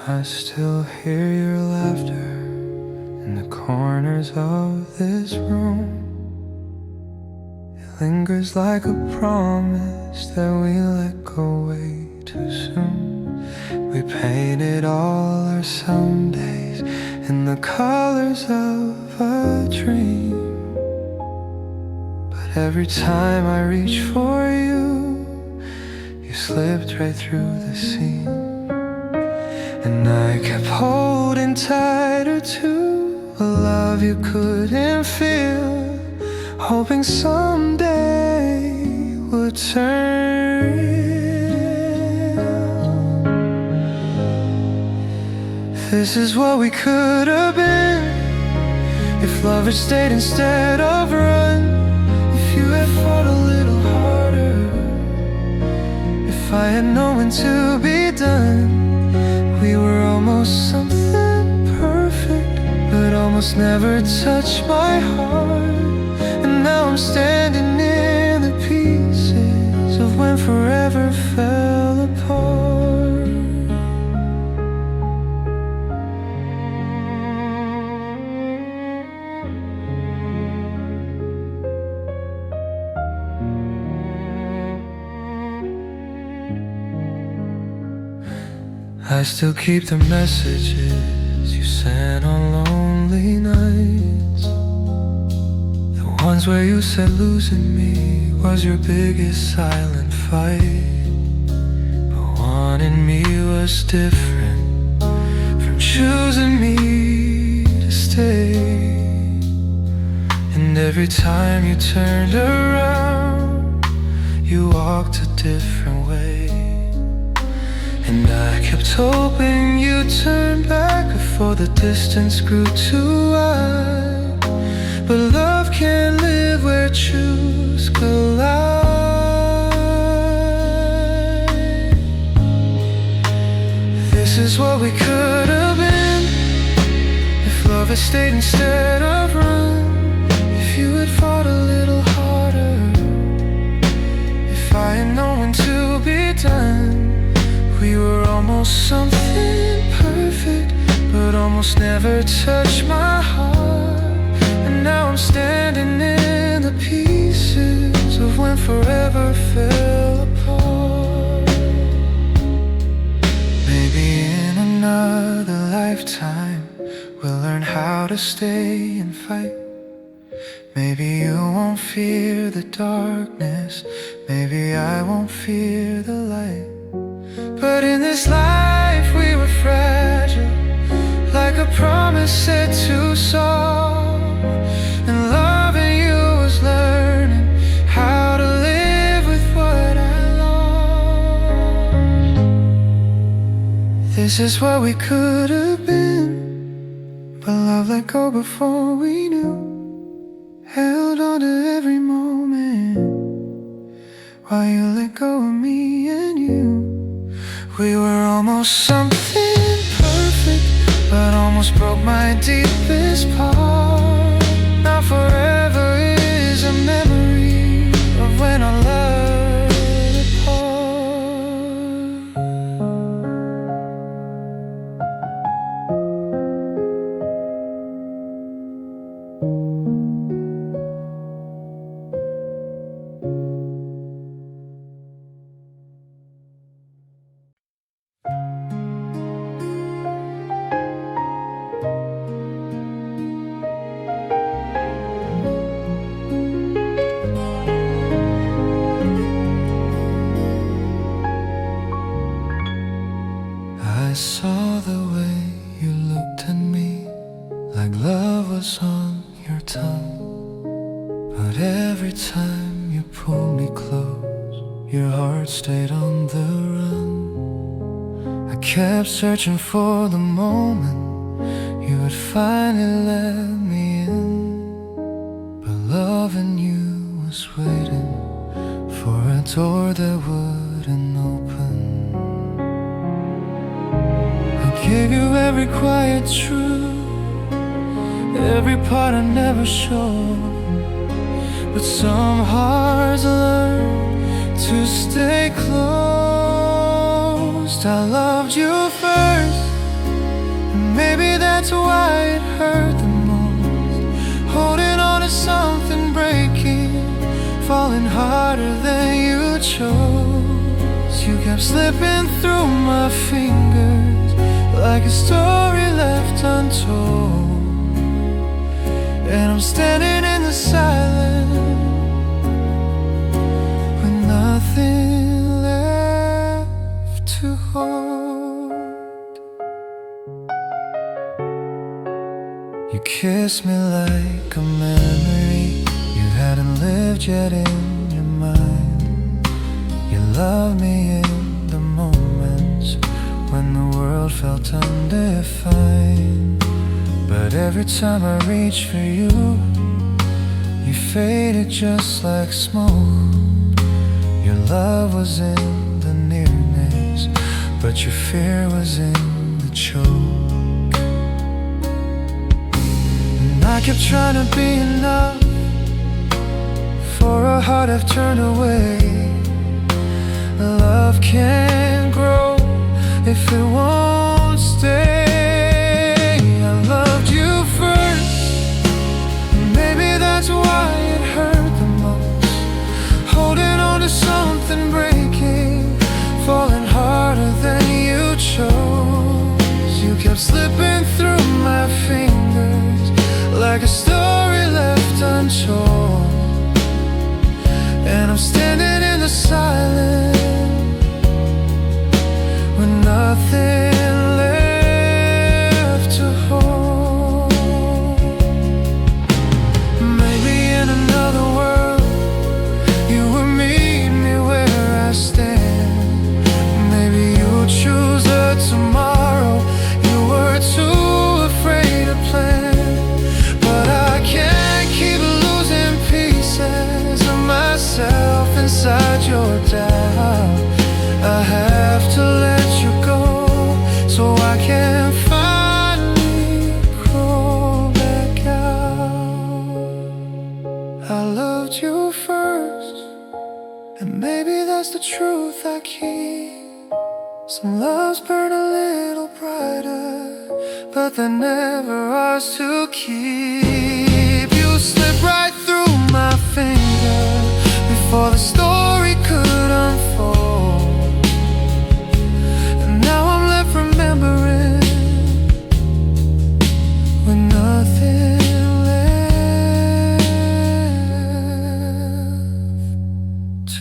I still hear your laughter in the corners of this room. It lingers like a promise that we let go way too soon. We painted all our somedays in the colors of a dream, but every time I reach for you, you slipped right through the seam. And I kept holding tighter to a love you couldn't feel, hoping someday would turn real. This is what we could have been if love had stayed instead of run. If you had fought a little harder, if I had known when to be done. We were almost something perfect, but almost never touched my heart. And now I'm standing in the pieces of when forever fell apart. I still keep the messages you sent on lonely nights, the ones where you said losing me was your biggest silent fight. But wanting me was different from choosing me to stay. And every time you turned around, you walked a different way. And I kept hoping you'd turn back before the distance grew too wide. But love can't live where truths collide. This is what we could have been if love had stayed instead of run. If you had fought a little harder, if I had known when to be done. We were almost something perfect, but almost never touched my heart. And now I'm standing in the pieces of when forever fell apart. Maybe in another lifetime we'll learn how to stay and fight. Maybe you won't fear the darkness, maybe I won't fear the light. But in this life we were fragile, like a promise set too soft. And loving you was learning how to live with what I lost. This is what we could have been, but love let go before we knew. Held on to every moment while you let go of me and you. We were almost something perfect, but almost broke my deepest part. Now forever is a memory of when our love I saw the way you looked at me, like love was on your tongue. But every time you pulled me close, your heart stayed on the run. I kept searching for the moment you would finally let me in. But loving you was waiting for a door that wouldn't open. Gave you every quiet truth, every part I never showed. But some hearts learn to stay closed. I loved you first, that's why it hurt the most. Holding on to something breaking, falling harder than you chose. You kept slipping through my fingers like a story left untold. And I'm standing in the silence with nothing left to hold. You kissed me like a memory you hadn't lived yet in your mind. You loved me in the moments when the world felt undefined. But every time I reached for you, you faded just like smoke. Your love was in the nearness, but your fear was in the choke. And I kept trying to be enough for a heart I've turned away. Love can't grow if it won't stay. I loved you first, maybe that's why it hurt the most. Holding on to something breaking, falling harder than you chose. You kept slipping through my fingers like a story left untold. And I'm standing in the silence with nothing left to hold. Maybe in another world you would meet me where I stand. Maybe you'd choose a tomorrow you were too afraid to plan. But I can't keep losing pieces of myself inside your doubt. I have to let you go so I can finally crawl back out. I loved you first, and maybe that's the truth I keep. Some loves burn a little brighter, but they're never ours to keep. You slipped right through my finger before the story could unfold. And now I'm left remembering with nothing left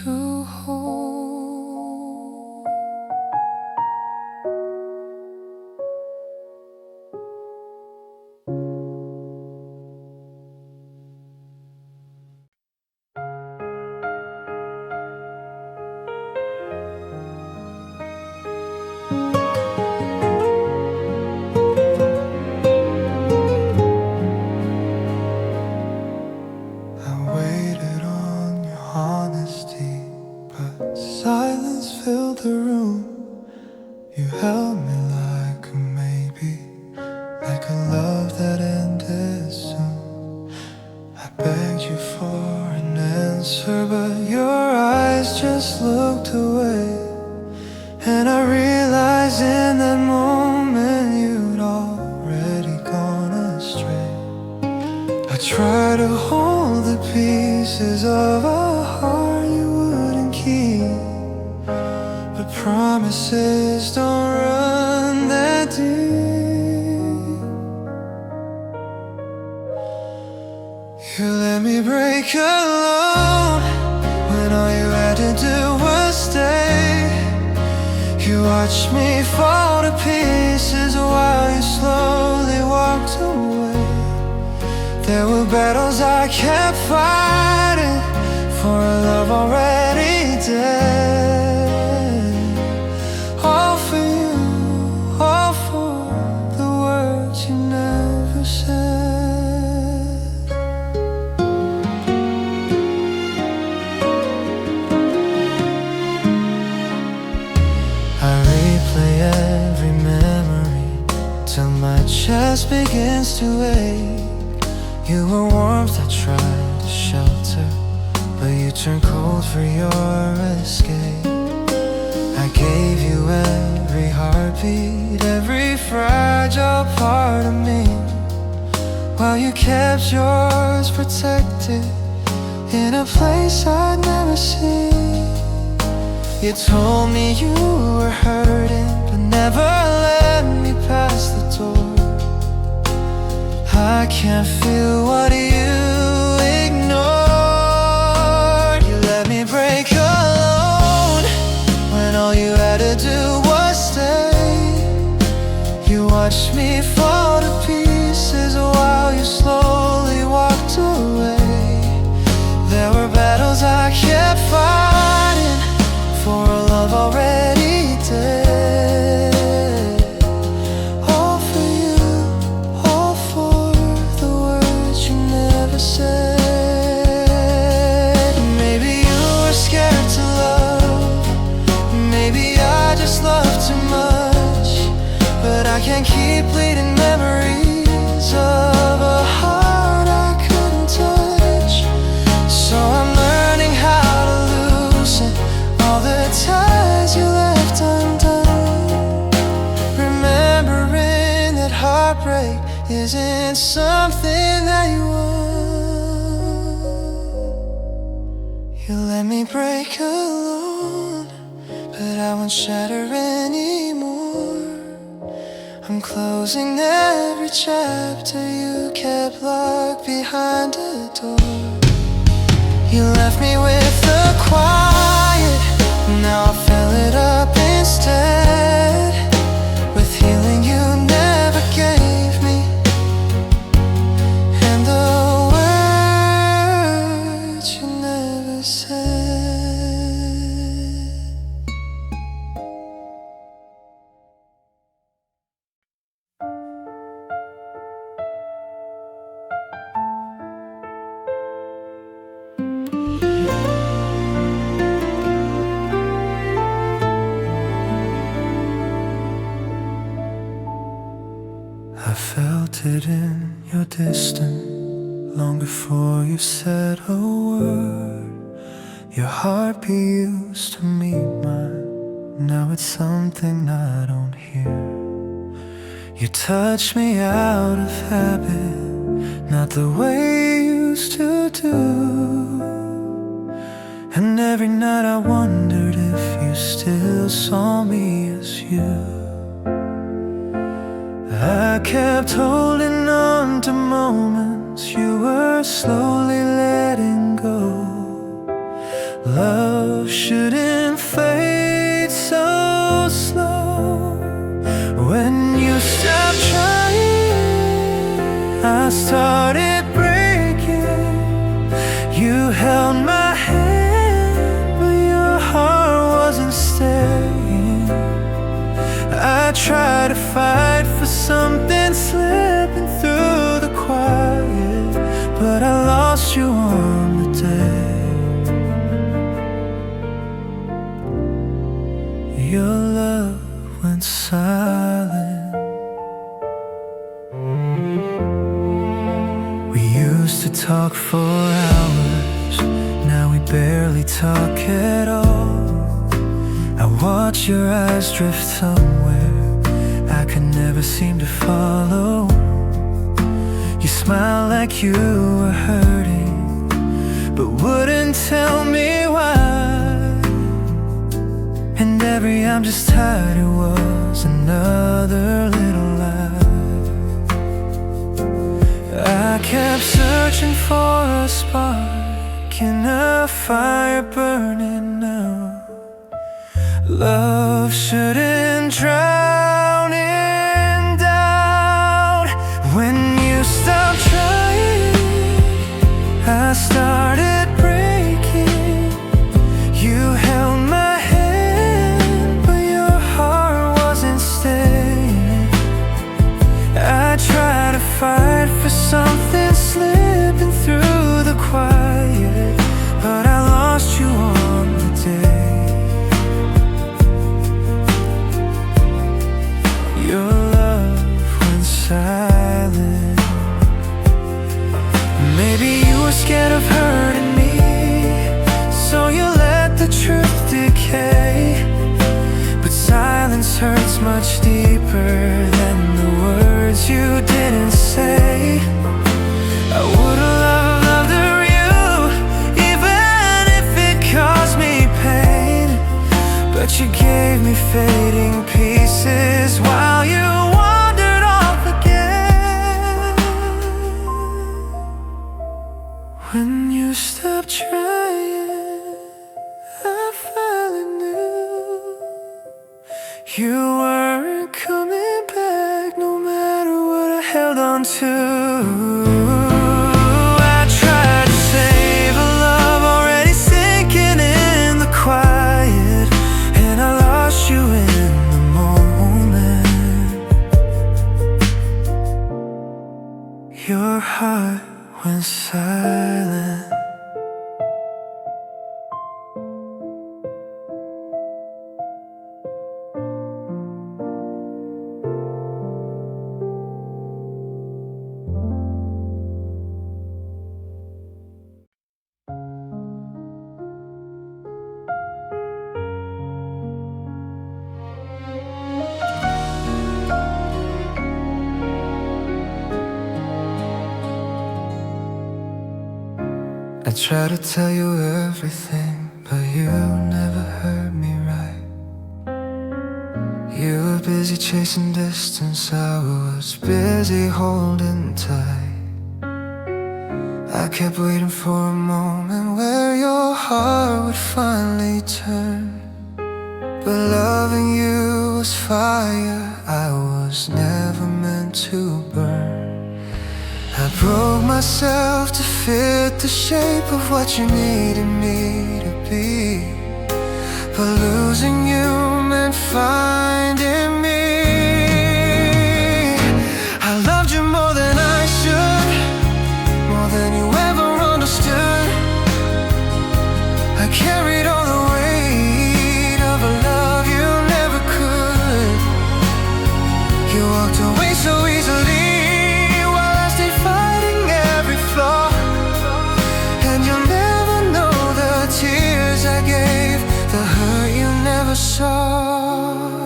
to hold. Silence filled the room. You held me like a maybe, like a love that ended soon. I begged you for an answer, but your eyes just looked away. And I realized in that moment you'd already gone astray. I tried to hold the pieces of a heart you wouldn't keep, but promises don't run that deep. You let me break alone when all you had to do was stay. You watched me fall to pieces while you slowly walked away. There were battles I kept fighting for a love already dead. All for you, all for the words you never said. I replay every memory till my chest begins to ache. You were warmth I tried to shelter, but you turned cold for your escape. I gave you every heartbeat, every fragile part of me. you kept yours protected in a place I'd never seen. You told me you were hurting, but never let me pass the door. I can't feel what you ignored. You let me break alone when all you had to do was stay. You watched me fall to pieces while you slowly walked away. There were battles I kept fighting for a love already dead. All for you, all for the words you never said. Maybe you were scared to love, maybe I just love too much, but I can't keep bleeding memories of a heart I couldn't touch. So I'm learning how to loosen all the ties you left undone, remembering that heartbreak isn't something that you want. You let me break alone, but I won't shatter anymore. I'm closing every chapter you kept locked behind a door. You left me with the quiet, now I fill it up instead with healing you never gave me, and the words you never said. I felt it in your distance long before you said a word. Your heartbeat used to meet mine, now it's something I don't hear. You touch me out of habit, not the way you used to do. And every night I wondered if you still saw me as you. I kept holding on to moments you were slowly letting go. Love shouldn't fade so slow. When you stopped trying, I started breaking. You held my hand, but your heart wasn't staying. I tried to fight for something slipping through the quiet, but I lost you on the day. Your love went silent. We used to talk for hours, now we barely talk at all. I watch your eyes drift somewhere I could never seem to follow. You smile like you were hurting, but wouldn't tell me why. And every I'm just tired, it was another little lie. I kept searching for a spark in a fire burning out. Love shouldn't drown in doubt. When you stopped trying, I started breaking. You held my hand, but your heart wasn't staying. I tried to fight for something slipping through the quiet, but I lost you on the day. Your love went silent. Maybe you were scared of hurting me, so you let the truth decay. But silence hurts much deeper than the words you didn't say. I would've loved you, even if it caused me pain. But you gave me fading pieces while you wandered off again. When you stopped trying, I finally knew you weren't coming back, no matter what I held on to. I tried to save a love already sinking in the quiet, and I lost you in the moment. Your heart went silent. I try to tell you everything, but you never heard me right. You were busy chasing distance, I was busy holding tight. I kept waiting for a moment where your heart would finally turn. But loving you was fire I was never meant to burn. I broke myself to fit the shape of what you needed me to be. But losing you meant finding me. I loved you more than I should, more than you ever understood. I carried all the weight of a love you never could. You walked away so easily, and you'll never know the tears I gave, the hurt you never saw.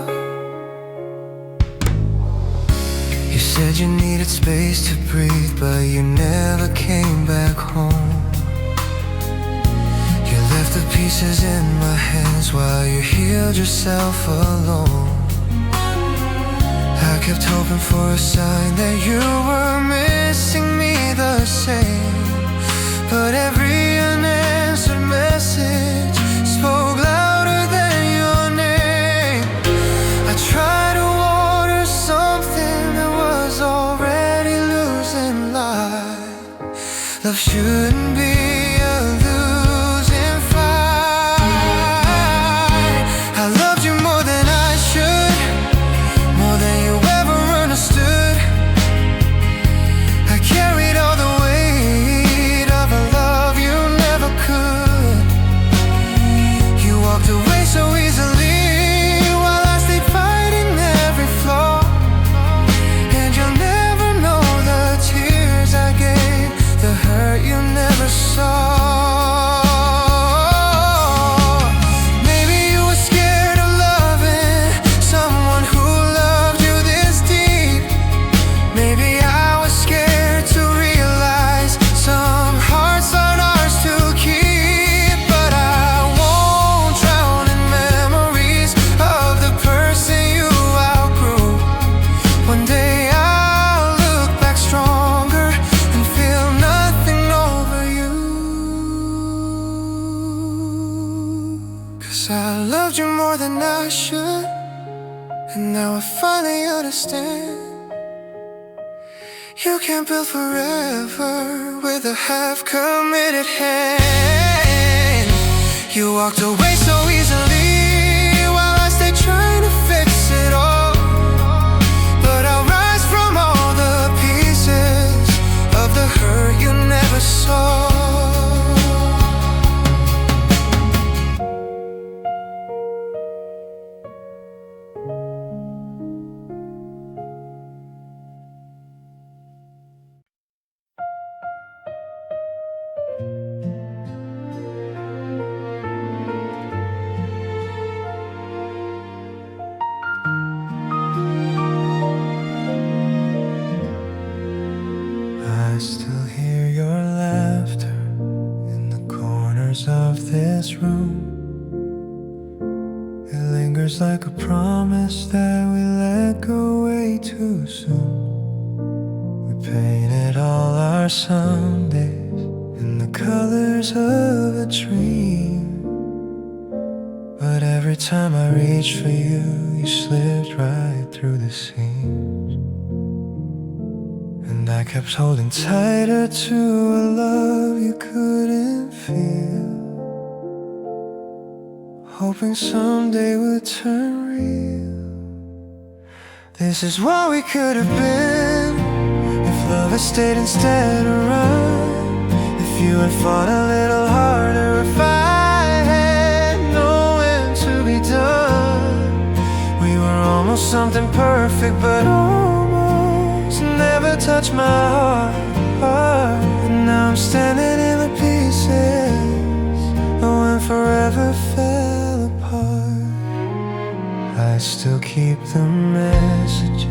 You said you needed space to breathe, but you never came back home. You left the pieces in my hands while you healed yourself alone. I kept hoping for a sign that you were missing me the same, but every unanswered message spoke louder than your name. I tried to water something that was already losing life. Love shouldn't be a losing fight. I loved you more than I should, more than you ever understood. I carried all the weight of a love you never could. You walked away so easily while I stayed fighting every flaw. And you'll never know the tears I gave, the hurt you never saw. Maybe you were scared of loving someone who loved you this deep. Maybe I was scared to realize some hearts aren't ours to keep. But I won't drown in memories of the person you outgrew. One day I'll look back stronger and feel nothing over you. 'Cause I loved you more than I should, and now I finally understand. You can't build forever with a half-committed hand. You walked away so easily while I stayed trying to fix it all. But I'll rise from all the pieces of the hurt you never saw. too soon. We painted all our Sundays in the colors of a dream, but every time I reached for you, you slipped right through the seams. And I kept holding tighter to a love you couldn't feel, hoping someday would turn real. This is what we could have been if love had stayed instead of run. If you had fought a little harder, if I had known when to be done. We were almost something perfect, but almost never touched my heart. And now I'm standing in the pieces when forever fell apart. I still keep the messages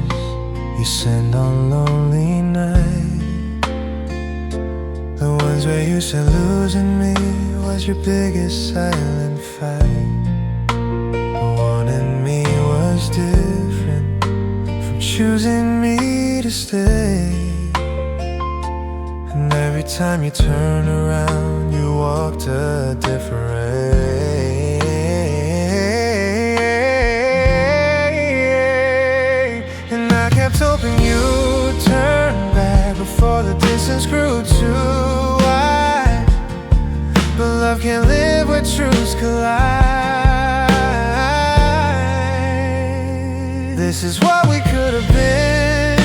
you send on lonely nights, the ones where you said losing me was your biggest silent fight. Wanting me was different from choosing me to stay. And every time you turn around, you walked a different way. And I kept hoping you'd turn back before the distance grew too wide. But love can't live where truths collide. This is what we could have been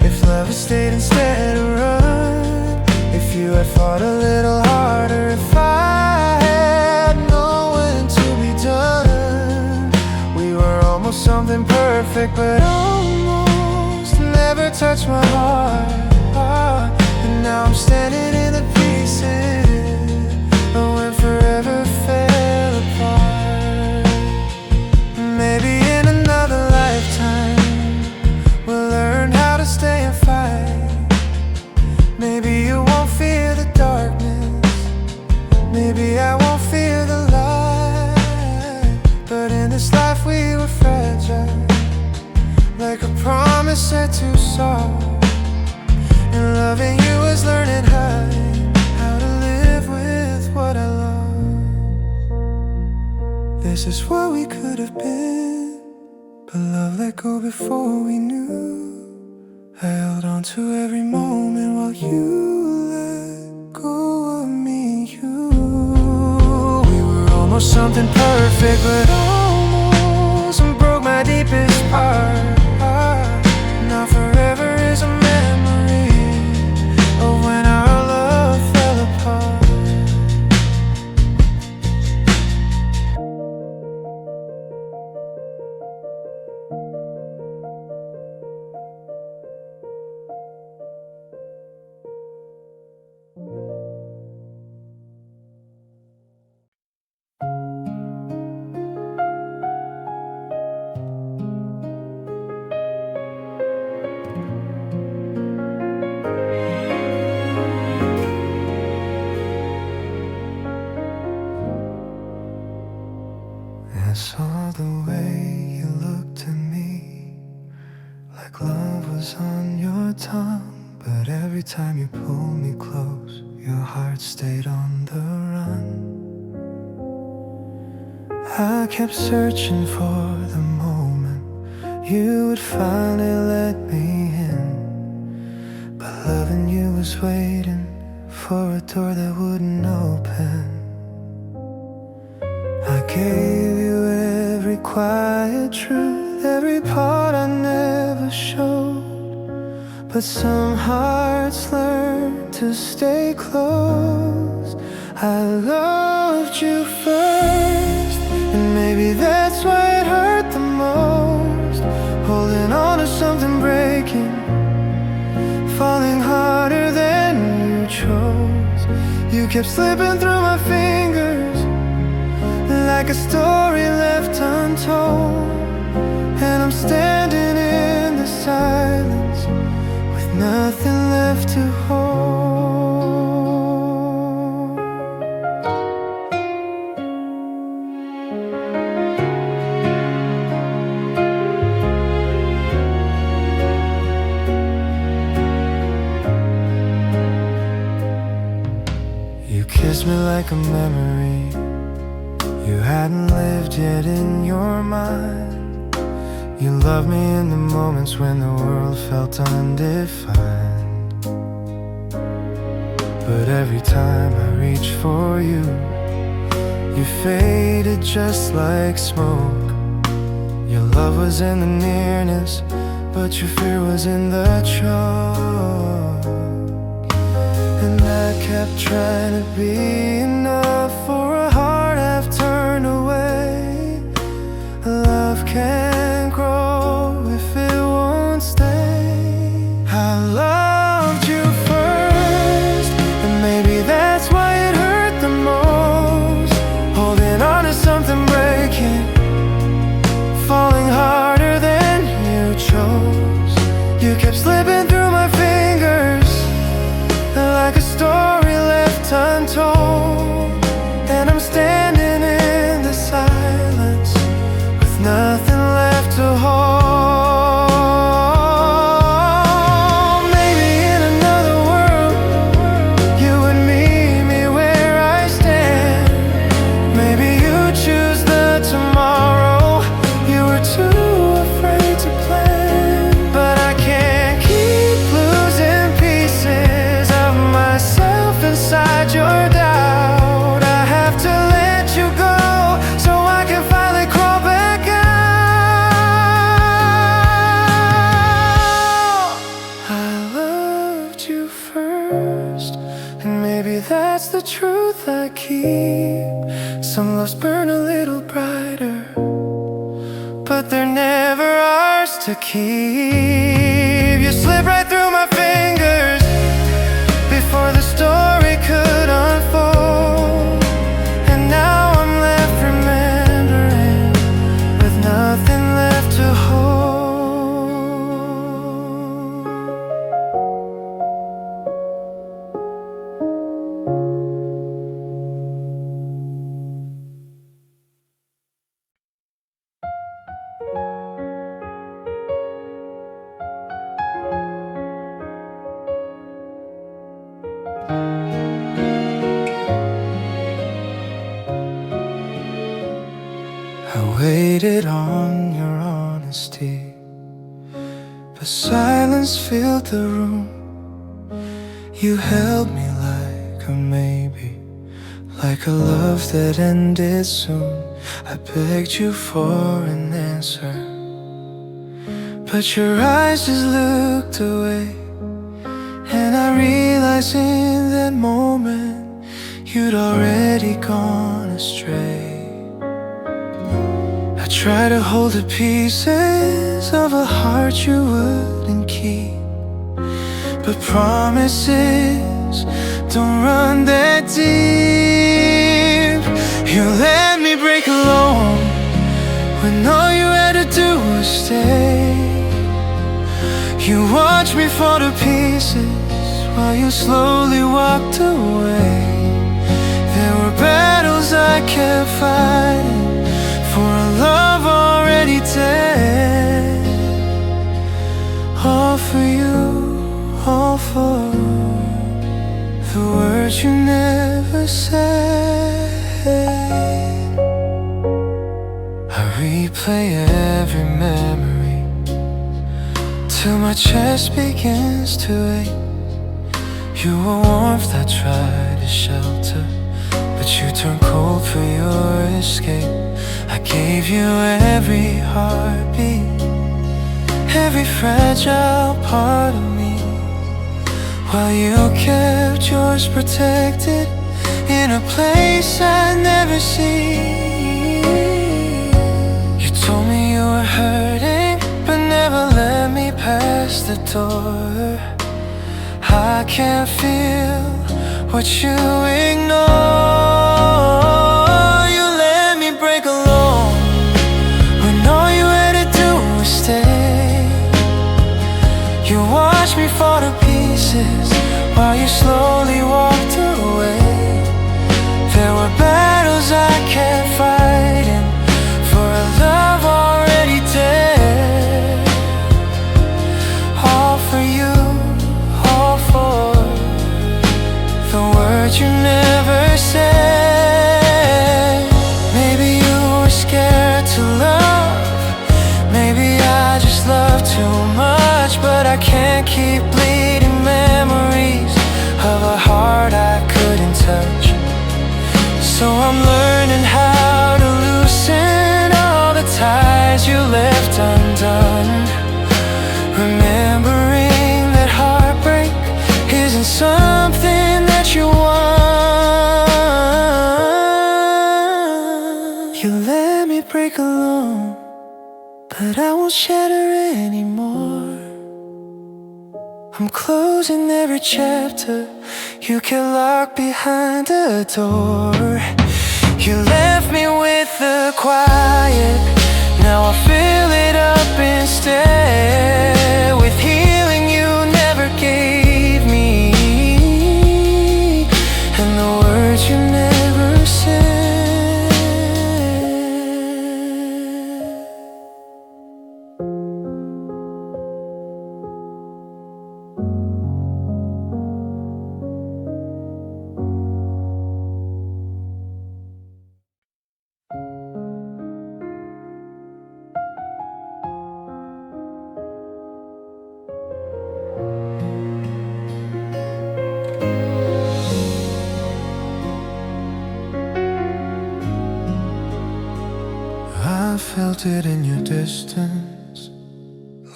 if love had stayed instead of run. If you had fought a little harder, if I had known when to be done. We were almost something perfect, but almost never touched my heart. And now I'm standing in the pieces when forever fell apart. Maybe in another lifetime we'll learn how to stay and fight. Maybe you won't fear the darkness, maybe I won't fear the light. But in this life we were fragile, like a promise set too soft. And loving you was learning how to live with what I love. This is what we could have been, but love let go before we knew. I held on to every moment while you let go of me. We were almost something perfect, but almost broke my deepest part. Now forever is a memory of when our love fell apart. I saw the way you looked at me, like love was on your tongue. But every time you pulled me close, your heart stayed on the run. I kept searching for the moment you would finally let me in, but loving you was waiting for a door that wouldn't open. I gave you every quiet truth, every part I never showed. But some hearts learn to stay close. I loved you first, and maybe that's why it hurt the most. Holding on to something breaking, falling harder than you chose. You kept slipping through my fingers like a story left untold. And I'm standing in the silence with nothing left to hold. like a memory you hadn't lived yet in your mind. You loved me in the moments when the world felt undefined. But every time I reached for you, you faded just like smoke. Your love was in the nearness, but your fear was in the choke. And I kept trying to be enough for a heart half turned away. Love can't grow if it won't stay. I loved you first, and maybe that's why it hurt the most. Holding on to something breaking, falling harder than you chose. You kept slipping through my fingers like a story left untold. And I'm standing in the silence with nothing left to hold. Maybe in another world you would meet me where I stand. Maybe you choose the tomorrow you were too afraid to plan. But I can't keep losing pieces of myself inside your doubt. I have to let you go so I can finally crawl back out. I loved you first, and maybe that's the truth I keep. Some loves burn a little brighter, but they're never ours to keep. You slipped right through my fingers before the story could unfold. And now I'm left remembering with nothing left to hold. I waited on your honesty, but silence filled the room. You held me like a maybe, like a love that ended soon. I begged you for an answer, but your eyes just looked away. And I realized in that moment you'd already gone astray. I tried to hold the pieces of a heart you wouldn't keep, but promises don't run that deep. You let me break alone when all you had to do was stay. You watched me fall to pieces while you slowly walked away. There were battles I kept fighting for a love already dead. All for you, all for the words you never said. I replay every memory till my chest begins to ache. You were warmth I tried to shelter, but you turned cold for your escape. I gave you every heartbeat, every fragile part of me, while you kept yours protected in a place I'd never seen. You told me you were hurting, but never let me pass the door. I can't feel what you ignore. You let me break alone when all you had to do was stay. You watched me fall to pieces while you slowly walked away. There were battles I kept fighting for a love already dead. All for you, all for the words you never said. keep bleeding memories of a heart I couldn't touch. So I'm learning how to loosen all the ties you left undone, remembering that heartbreak isn't something that you want. You let me break alone, but I won't shatter anymore. I'm closing every chapter you can lock behind a door. You left me with the quiet, now I fill it up instead with healing you never gave me, and the words you never said. I felt it in your distance,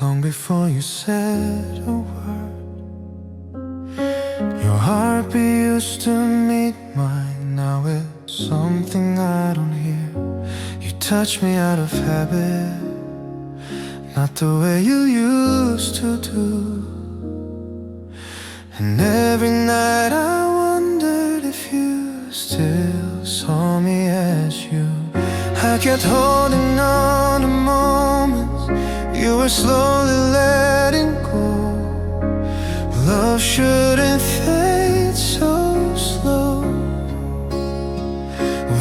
long before you said a word. Your heartbeat used to meet mine, now it's something I don't hear. You touch me out of habit, not the way you used to do. And every night I wondered if you still saw me as you. I kept holding on to moments you were slowly letting go. Love shouldn't fade so slow.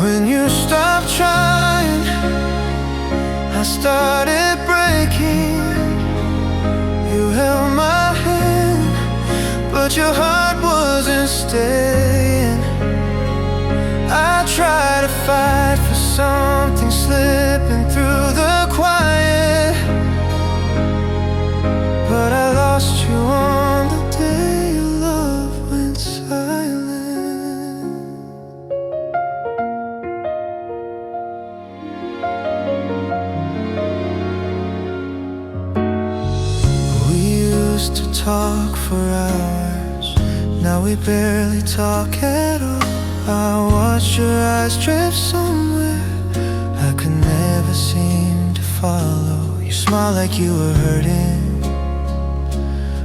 When you stopped trying, I started breaking. You held my hand, but your heart wasn't staying. I tried to fight for something slipping through the quiet, but I lost you on the day your love went silent. We used to talk for hours, now we barely talk at all. I watched your eyes drift somewhere I could never seem to follow. You smiled like you were hurting,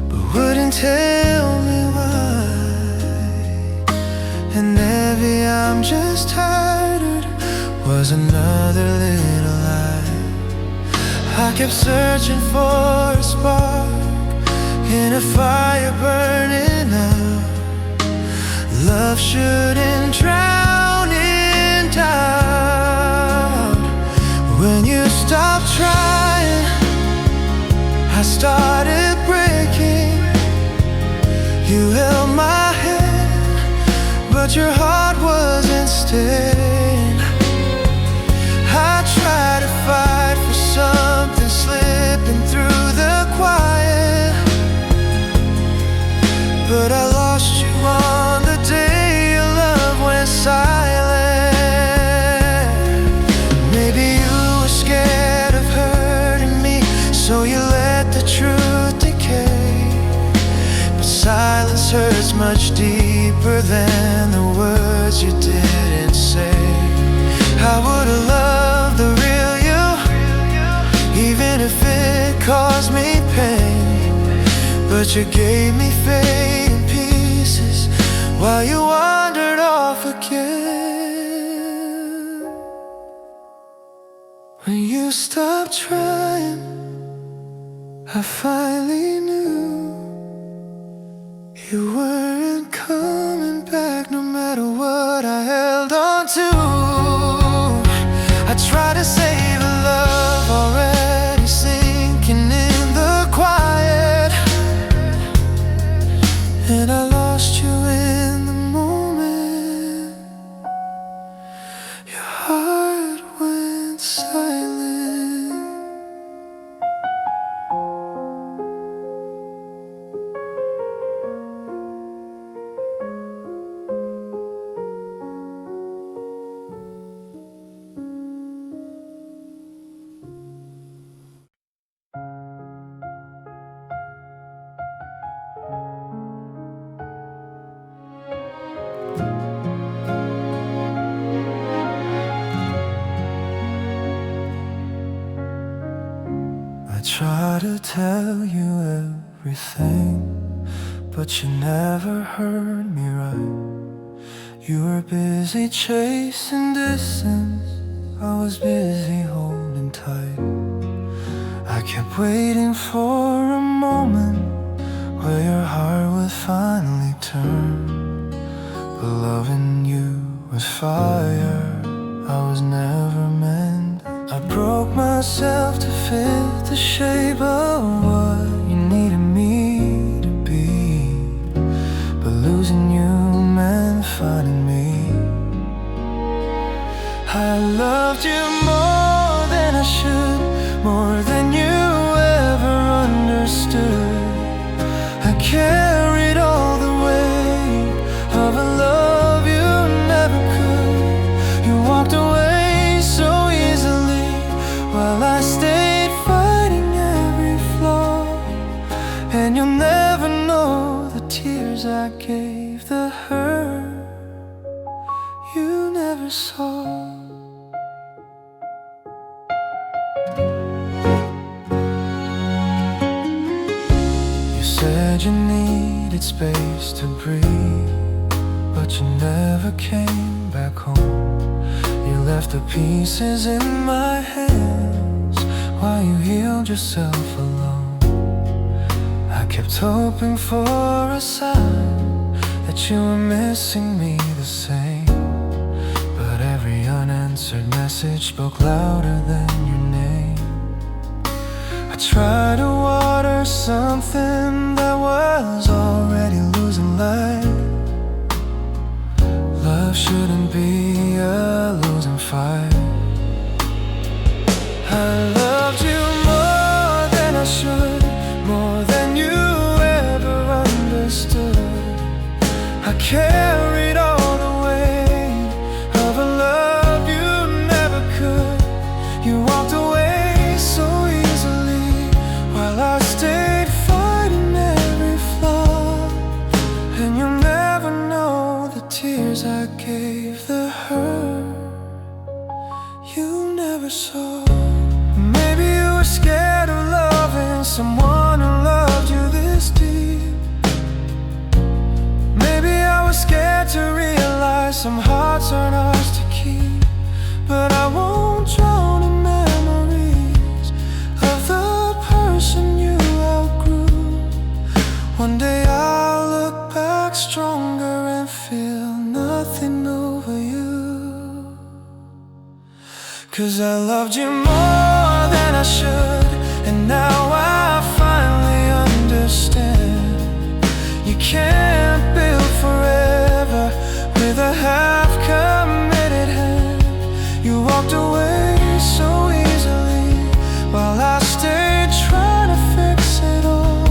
but wouldn't tell me why. And every I'm just tired was another little lie. I kept searching for a spark in a fire burning out. Love shouldn't drown in doubt. When you stopped trying, I started breaking. You held my hand, but your heart wasn't staying. I tried to fight for something slipping through the quiet, but I lost you on the day your love went silent. Maybe you were scared of hurting me, so you let the truth decay. But silence hurts much deeper than the words you didn't say. I would've loved the real you, even if it caused me pain. But you gave me fading pieces while you wandered off again. When you stopped trying, I finally knew you weren't coming back, no matter what I held on to. I tried to save a love already sinking in the quiet, and I lost you in the moment. Your heart went silent. tell you everything, but you never heard me right. You were busy chasing distance, I was busy holding tight. I kept waiting for a moment where your heart would finally turn. But loving you was fire, I was never meant. I broke myself to fit the shape of what you needed me to be. But losing you meant finding me. I loved you more than I should, more than you ever understood. I carried all the weight of a love you never could. You walked away so easily while I stayed fighting every flaw. And you'll never know the tears I gave, the hurt you never saw. Said you needed space to breathe, but you never came back home. You left the pieces in my hands while you healed yourself alone. I kept hoping for a sign that you were missing me the same, but every unanswered message spoke louder than your name. I tried to water something that was already losing light. Love shouldn't be a losing fight. I loved you more than I should, more than you ever understood. I carried all the weight of a love you never could. You walked away so easily while I stayed fighting every flaw. And you'll never know the tears I gave, the hurt you never saw. Maybe you were scared of loving someone who loved you this deep. Maybe I was scared to realize some hearts aren't ours to keep. But I won't drown in memories of the person you outgrew. One day I'll look back stronger and feel nothing over you. 'Cause I loved you more than I should, and now I finally understand. You can't build forever with a half-committed hand. You walked away so easily while I stayed trying to fix it all.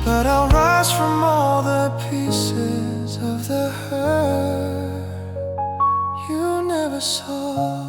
But I'll rise from all the pieces of the hurt you never saw.